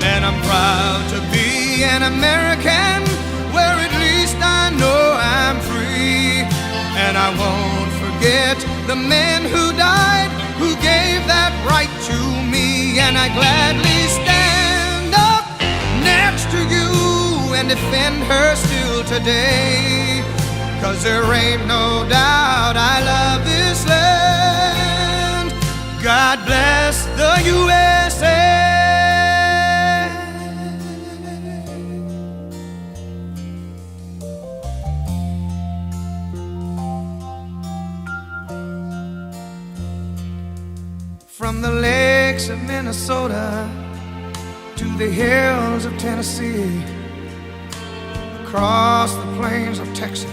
And I'm proud to be an American, where at least I know I'm free. And I won't forget the men who died, who gave that right to me. And I gladly stand up next to you and defend her still today, 'cause there ain't no doubt I love this land. God bless the USA. From the lakes of Minnesota to the hills of Tennessee, across the plains of Texas.